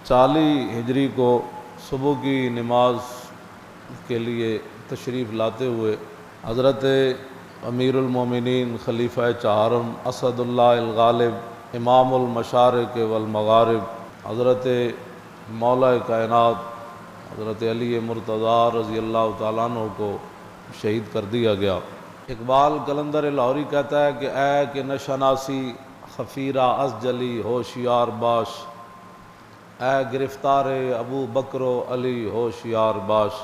40 ہجری کو صبح کی نماز کے لیے تشریف لاتے ہوئے حضرت امیر المومنین خلیفہ چہارم اسد اللہ الغالب امام المشارق والمغارب حضرت مولا کائنات حضرت علی مرتضیٰ رضی اللہ تعالیٰ عنہ کو شہید کر دیا گیا۔ اقبال قلندر لاہوری کہتا ہے کہ اے کہ نشناسی خفیرہ از جلی ہوشیار باش، اے گرفتار ابو بکر و علی ہوشیار باش۔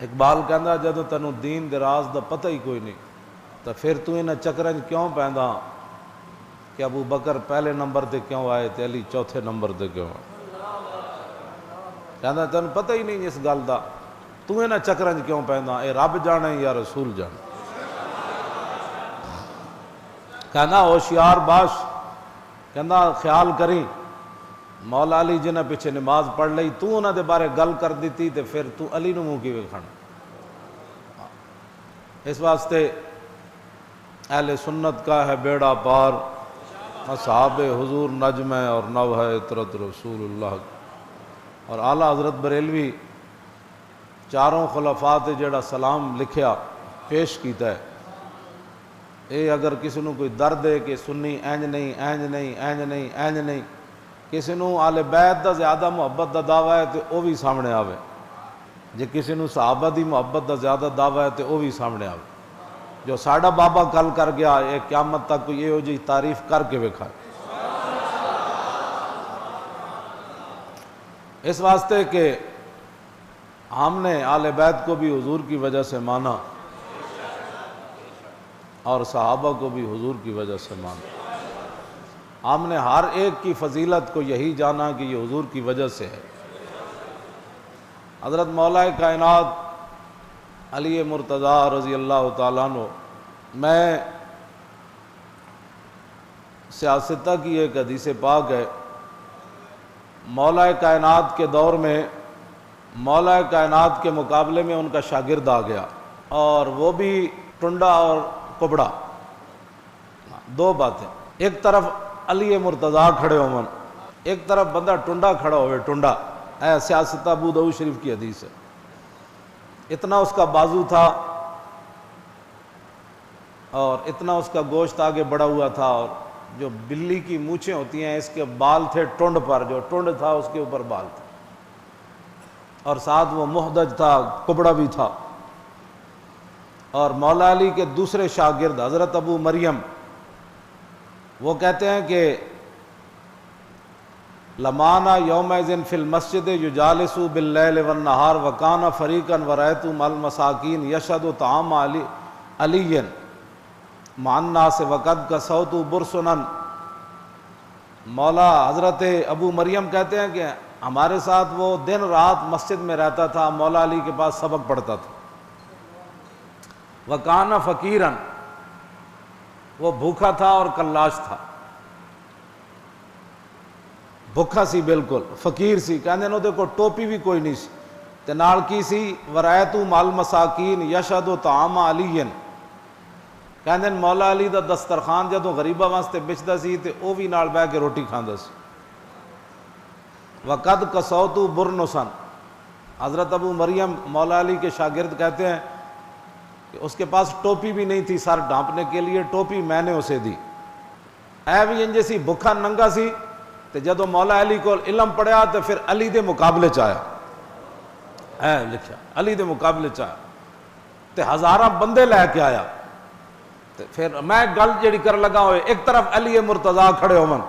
اقبال کہندا جدوں تینوں دین دے راز دا پتہ ہی کوئی نہیں تو پھر تو انہاں چکرن کیوں پیندا کہ ابو بکر پہلے نمبر تے کیوں آئے تے علی چوتھے نمبر تے کیوں آئے؟ کہندا تینوں پتہ ہی نہیں اس گل دا، تو انہاں چکرن کیوں پیندا، اے رب جانے یا رسول جانے۔ کہنا ہوشیار باش، کہنا خیال کریں مولا علی جنہیں پیچھے نماز پڑھ لئی تو انہاں دے بارے گل کر دیتی تے پھر تو علی نو منہ کی وکھانا۔ اس واسطے اہل سنت کا ہے بیڑا پار، اصحاب حضور نجم ہے اور نو ہے عطرت رسول اللہ۔ اور اعلیٰ حضرت بریلوی چاروں خلفاء تے جڑا سلام لکھیا پیش کیتا ہے، اے اگر کسی نو کوئی درد ہے کہ سنی اینج نہیں اینج نہیں اینج نہیں اینج نہیں، کسی نو آل بیت دا زیادہ محبت دا دعویٰ ہے تو وہ بھی سامنے آوے، جے کسی نو صحابہ دی محبت دا زیادہ دعویٰ ہے تو وہ بھی سامنے آوے۔ جو ساڑھا بابا کل کر گیا اے قیامت تک کوئی یہ ہو جی تعریف کر کے وکھائے۔ اس واسطے کہ ہم نے آل بیت کو بھی حضور کی وجہ سے مانا اور صحابہ کو بھی حضور کی وجہ سے مانا۔ ہم نے ہر ایک کی فضیلت کو یہی جانا کہ یہ حضور کی وجہ سے ہے۔ حضرت مولا کائنات علی مرتضیٰ رضی اللہ تعالیٰ عنہ، میں سیاستہ کی ایک حدیث پاک ہے، مولا کائنات کے دور میں مولا کائنات کے مقابلے میں ان کا شاگرد آ گیا، اور وہ بھی ٹنڈا اور کبڑا، دو باتیں، ایک طرف علی مرتضیٰ کھڑے ہوں، ایک طرف بندہ ٹنڈا کھڑا ہوئے، ٹنڈا ہے، سیاست ابو داؤد شریف کی حدیث ہے۔ اتنا اس کا بازو تھا اور اتنا اس کا گوشت آگے بڑا ہوا تھا، اور جو بلی کی مونچھیں ہوتی ہیں اس کے بال تھے ٹنڈ پر، جو ٹنڈ تھا اس کے اوپر بال تھا، اور ساتھ وہ محدج تھا، کبڑا بھی تھا۔ اور مولا علی کے دوسرے شاگرد حضرت ابو مریم، وہ کہتے ہیں کہ لمانا یومئذ فی المسجد یجالس باللیل والنہار وکان فریقا ورأیت مع المساکین یشہد طعام علی مع الناس وقد کسوت برسنا۔ مولا حضرت ابو مریم کہتے ہیں کہ ہمارے ساتھ وہ دن رات مسجد میں رہتا تھا، مولا علی کے پاس سبق پڑھتا تھا۔ وکان فقیرا، وہ بھوکا تھا اور کلاش تھا، بھوکا سی بالکل، فقیر سی، کہندے نے کو ٹوپی بھی کوئی نہیں سی تے نال کی سی ورایت مع المساکین یشہد طعام علی، کہندے مولا علی دا دسترخوان جدوں غریباں واسطے بچدا سی تے او بھی نال بیٹھ کے روٹی کھاندا سی۔ وقد کسوت برنسا، حضرت ابو مریم مولا علی کے شاگرد کہتے ہیں کہ اس کے پاس ٹوپی بھی نہیں تھی سر ڈھانپنے کے لیے، ٹوپی میں نے اسے دی، اے بھی انجے سی بھکھا ننگا سی تے جدو مولا علی کو علم پڑھیا تو پھر علی دے مقابلے چایا، اے لکھیا علی دے مقابلے چایا تے ہزارہ بندے لے کے آیا۔ تے پھر میں گل جڑی کر لگا ہوئے، ایک طرف علی مرتضیٰ کھڑے ہون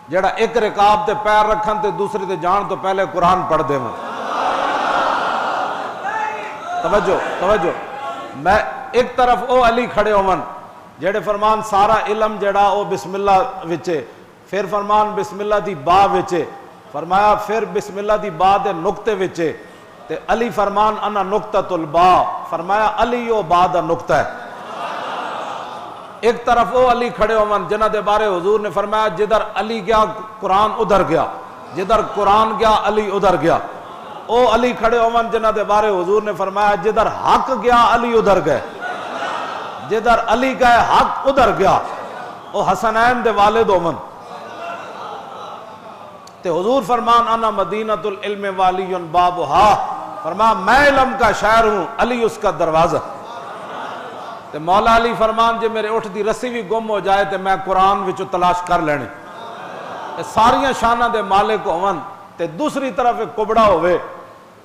جڑا ایک رکاب تے پیر رکھن تے دوسرے تے جان تو پہلے قرآن پڑھ دے من، توجہ، میں ایک طرف او علی کھڑے ہون جڑے فرمان سارا علم جڑا او بسم اللہ وچے، پھر فرمان بسم اللہ دی با وچے، فرمایا پھر بسم اللہ دی با دے نقطے وچے، تے علی فرمان انا نقطۃ البا، فرمایا علی او با دا نقطہ ہے۔ ایک طرف او علی کھڑے ہون جنہ دے بارے حضور نے فرمایا جدھر علی گیا قرآن ادھر گیا، جدھر قرآن گیا علی ادھر گیا۔ او علی کھڑے ہون جنہ دے بارے حضور نے فرمایا جدھر حق گیا علی ادھر گئے، جدھر علی گئے حق ادھر گیا۔ او حسنین دے والد ہون، تے حضور فرمان انا مدینۃ العلم والی بابھا، فرمان میں علم کا شہر ہوں، علی اس کا دروازہ۔ تے مولا علی فرمان جے میرے اٹھ دی رسی بھی گم ہو جائے تے میں قرآن وچوں تلاش کر لینے۔ ساریاں شانہ دے مالک ہون تے دوسری طرف ایک کبڑا ہوئے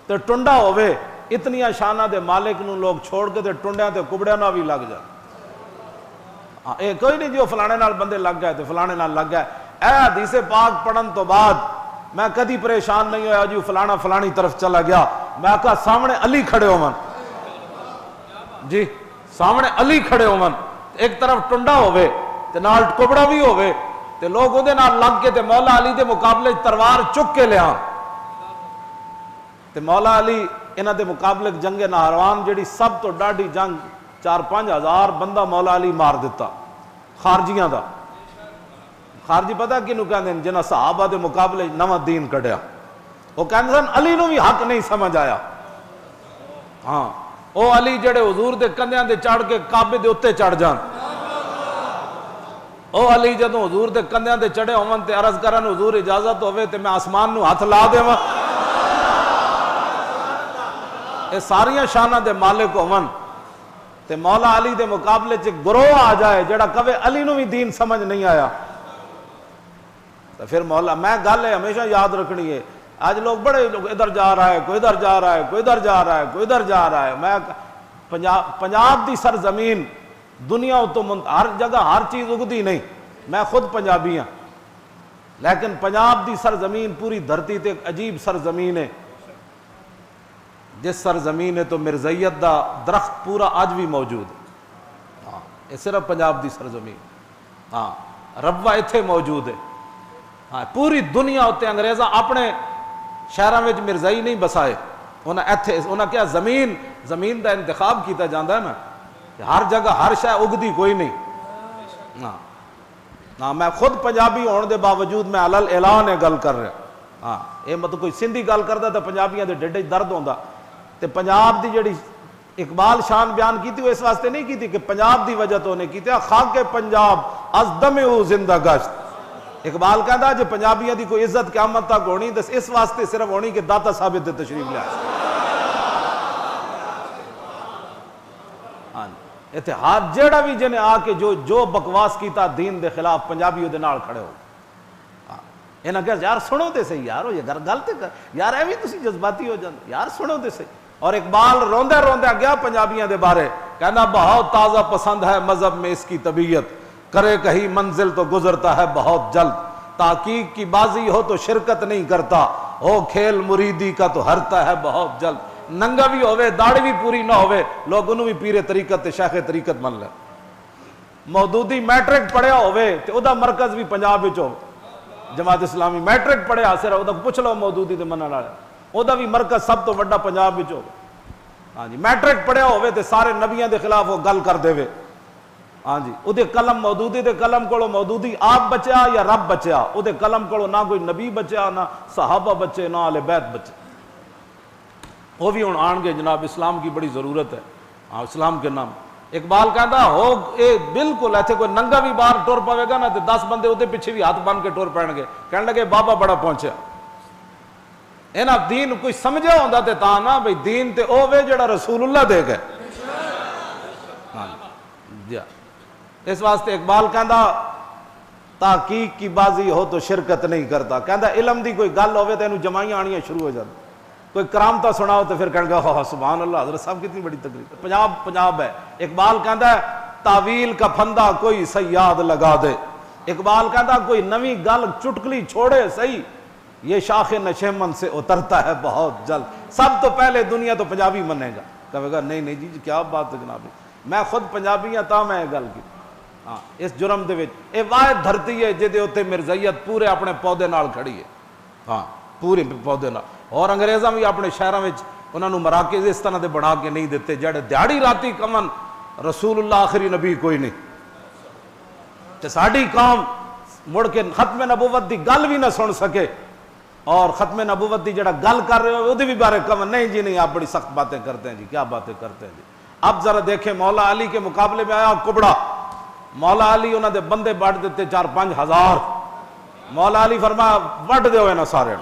تے ٹنڈا ہوئے، اتنیاں شانہ دے مالک نو لوگ چھوڑ کے تے ٹنڈیاں تے کبڑیاں نہ بھی لگ جائے۔ اے کوئی نہیں جو فلانے نال بندے لگ گئے تے فلانے نال لگ گئے۔ اے حدیث پاک پڑھن تو بعد میں کدی پریشان نہیں ہویا جو فلانا فلانی طرف چلا گیا، میں کہا سامنے علی کھڑے ہون، جی سامنے علی کھڑے ہون، ایک طرف ٹنڈا ہوئے تے نال کبڑا بھی ہوئے تے لوگ او دے نال لگ کے تے مولا علی دے مقابلے تلوار چک کے لیا تے مولا علی انہاں دے مقابلے جنگ نہروان جڑی سب تو ڈاڈی جنگ 4-5 ہزار بندہ مولا علی مار دیتا خارجیاں دا۔ خارجی پتہ کینوں کہندے ہیں جنہاں صحابہ دے مقابلے نواں دین کڈیا، وہ کہندے سن علی نو بھی حق نہیں سمجھ آیا۔ ہاں او علی جڑے حضور دے کندھیاں دے چڑھ کے کعبے دے اوتے چڑھ جان، او علی جدوں حضور دے کندھیاں دے چڑھے ہون تے عرض کرن حضور اجازت ہوے تے میں آسمان نو ہاتھ لا دیواں۔ اے ساریاں شانہ دے مالک ہون تے مولا علی دے مقابلے چ گروہ آ جائے جڑا کہے علی نو بھی دین سمجھ نہیں آیا، تو پھر مولا میں گل ہے ہمیشہ یاد رکھنی ہے۔ آج لوگ بڑے لوگ ادھر جا رہا ہے، کوئی ادھر جا رہا ہے، کوئی ادھر جا رہا ہے، کوئی ادھر جا رہا ہے۔ میں پنجاب دی سرزمین دنیا تو ہر جگہ ہر چیز اگدی نہیں، میں خود پنجابی ہاں، لیکن پنجاب دی سرزمین پوری دھرتی تے ایک عجیب سرزمین ہے، جس سرزمین ہے تو مرزیت دا درخت پورا آج بھی موجود ہے۔ ہاں یہ صرف پنجاب دی سرزمین، ہاں ربوہ ایتھے موجود ہے۔ ہاں پوری دنیا ہوتے انگریزاں اپنے شہراں وچ مرزائی نہیں بسائے، انہاں ایتھے انہاں کیا زمین دا انتخاب کیتا جاندا ہے نا، ہر جگہ ہر شے اگدی کوئی نہیں۔ ہاں میں خود پنجابی ہون دے باوجود میں علل اعلان گل کر رہا ہاں، یہ مطلب کوئی سندھی گل کردا تے پنجابیاں دے ڈڈے درد ہوندا۔ تے پنجاب دی جڑی اقبال شان بیان کیتی وہ اس واسطے نہیں کیتی کہ پنجاب دی وجہ تو نے کیتے، خاک پنجاب از دم او زندہ گشت۔ اقبال کہندا جے پنجابیاں دی کوئی عزت قیامت تک ہونی تے اس واسطے صرف ہونی کہ داتا صاحب تے تشریف لے آئے۔ ہاں ایتھے ہر جیڑا بھی جنے آ کے جو بکواس کیتا دین دے خلاف پنجابی دے نال کھڑے ہو۔ انہاں کہ یار سنو تے صحیح یار، یہ گل تے کر یار، ایویں تسی جذباتی ہو جاندے یار، سنو تے صحیح۔ اور اقبال روندے روندے گیا پنجابیاں دے بارے، کہنا بہت تازہ پسند ہے مذہب میں اس کی طبیعت، کرے کہیں منزل تو گزرتا ہے بہت جلد، تحقیق کی بازی ہو تو شرکت نہیں کرتا، ہو کھیل مریدی کا تو ہرتا ہے بہت جلد۔ ننگا بھی ہوئے داڑھی بھی پوری نہ ہوئے لوگ انہوں بھی پیر طریقت تے شیخ طریقت من لے۔ مودودی میٹرک پڑھیا ہوئے تے او دا مرکز بھی پنجاب وچ ہو، جماعت اسلامی میٹرک پڑھیا صرف او دا پوچھ لو مودودی دے منن والے، او دا بھی مرکز سب تو بڑا پنجاب وچ ہو۔ ہاں جی میٹرک پڑھیا ہوئے تے سارے نبیاں دے خلاف وہ گل کر دے وے۔ ہاں جی او دے قلم مودودی دے قلم کولو مودودی آپ بچیا یا رب بچیا، او دے قلم کولو نہ کوئی نبی بچیا نہ صحابہ بچے نہ اہل بیت بچے۔ وہ بھی ہن آن گے جناب، اسلام کی بڑی ضرورت ہے، ہاں اسلام کے نام۔ اقبال کہتا ہو اے بالکل ایتھے کوئی ننگا بھی باہر ٹور پاوے گا نا تے 10 بندے اودے پیچھے بھی ہاتھ بن کے ٹور پین گے، کہنے لگے بابا بڑا پہنچیا۔ اینا دین کوئی سمجھا ہوندا تے تاں نا بھئی دین تے او وے جڑا رسول اللہ دے گئے۔ ہاں جی اس واسطے اقبال کہندا تحقیق کی بازی ہو تو شرکت نہیں کرتا، کہندا علم دی کوئی گل ہوے تے اینوں جمائیاں آنیاں شروع ہو جاندی، کوئی کرامتا سناؤ تو پھر کہنے گا سبحان اللہ حضرت صاحب کتنی بڑی تقریر۔ پنجاب ہے۔ اقبال کہندا ہے تعویل کا پھندا کوئی صیاد لگا دے، اقبال کہندا کوئی نویں گل چٹکلی چھوڑے صحیح، یہ شاخ نشیمن سے اترتا ہے بہت جلد۔ سب تو پہلے دنیا تو پنجابی منے گا، کہے گا نہیں نہیں جی کیا بات ہے جناب، میں خود پنجابی ہاں تا میں گل کی۔ ہاں اس جرم دے وچ اے واحد دھرتی ہے جدے اوتے مرزیت پورے اپنے پودے نال کھڑی ہے، ہاں پورے پودے نال۔ اور انگریزاں بھی اپنے شہراں وچ انہاں نوں مراکز اس طرح دے بنا کے نہیں دیتے جڑے دیہڑی راتی کمن رسول اللہ آخری نبی کوئی نہیں، تے ساڈی قوم مڑ کے ختم نبوت دی گل بھی نہ سن سکے، اور ختم نبوت دی جڑا گل کر رہے ہو وہ بھی بارے کمن نہیں جی نہیں آپ بڑی سخت باتیں کرتے ہیں جی، کیا باتیں کرتے ہیں جی۔ اب ذرا دیکھیں مولا علی کے مقابلے میں آیا کبڑا، مولا علی انہوں نے بندے بانٹ دیتے 4-5 ہزار، مولا علی فرمایا وڈ دے ہوئے نا سارے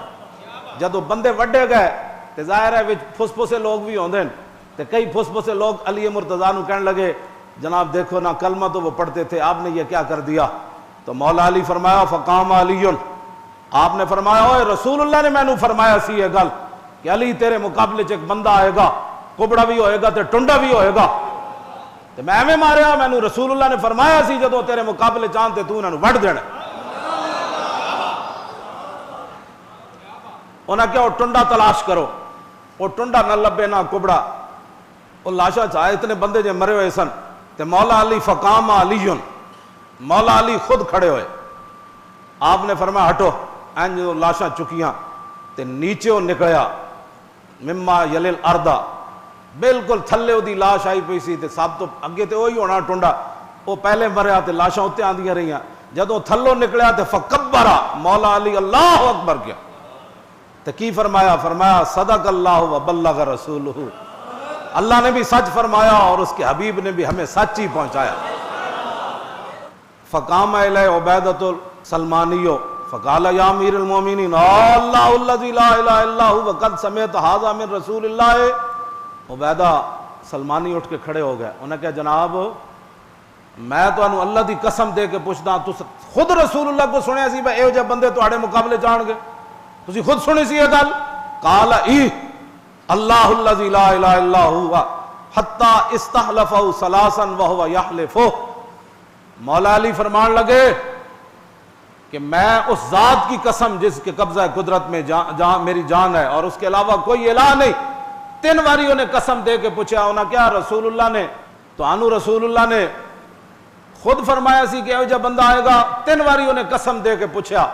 جدو بندے وڈے گئے تے ظاہر ہے وچ پھس پھسے لوگ بھی ہوندے تے کئی پھس پھسے لوگ علی مرتضیٰ نو کہنے لگے جناب دیکھو نا کلمہ تو وہ پڑھتے تھے آپ نے یہ کیا کر دیا. تو مولا علی فرمایا فقام علی، آپ نے فرمایا اوے رسول اللہ نے مینوں فرمایا سی یہ گل کہ علی تیرے مقابلے چ ایک بندہ آئے گا، کبڑا بھی ہوئے گا تے ٹنڈا بھی ہوئے گا، تے میں ایویں ماریا مینوں رسول اللہ نے فرمایا سی جدو تیرے مقابلے چاہتے تو انہاں نوں وڈ دینا. انہاں کیا وہ ٹنڈا تلاش کرو، وہ ٹنڈا نہ لبے نہ کبڑا، وہ لاشا چاہے اتنے بندے جو مرے ہوئے سن. تے مولا علی فقام علی، مولا علی خود کھڑے ہوئے. آپ نے فرمایا ہٹو. این جو لاشاں چکیاں تے نیچے وہ نکلیا مما یلیل اردا، بالکل تھلے وہ دی لاش آئی پئی سی تے سب تو اگے تے وہی ہونا ٹنڈا، وہ پہلے مریا تے لاشاں اتنے آندیاں رہیاں. جدوں تھلوں نکلیا تے فکبرا، مولا علی اللہ اکبر کیا تے کی فرمایا؟ فرمایا صدق اللہ و بلغ رسولہ، اللہ نے بھی سچ فرمایا اور اس کے حبیب نے بھی ہمیں سچ ہی پہنچایا. فقام الیہ عبیدۃ السلمانی فقال یا امیر المومنین اللہ الذی لا الہ الا هو وقد سمعت ھذا من رسول اللہ. عبیدہ سلمانی اٹھ کے کھڑے ہو گئے. انہوں نے کہا جناب میں تو انہوں اللہ دی قسم دے کے پوچھدا تو خود رسول اللہ کو سنیا سی بھائی اے جے بندے تواڈے مقابلے جان گے، تسی خود سنی سی یہ گل؟ قال ای اللہ الذی لا الہ الا هو حتی استحلفہ ثلاثا وہو یحلف. مولا علی فرمان لگے کہ میں اس ذات کی قسم جس کے قبضہ قدرت میں جہاں میری جان ہے اور اس کے علاوہ کوئی الہ نہیں، 3 باری انہیں قسم دے کے پوچھا. انہاں کیا رسول اللہ نے تو انو رسول اللہ نے خود فرمایا سی کہ جب بندہ آئے گا، 3 باری انہیں قسم دے کے پوچھا.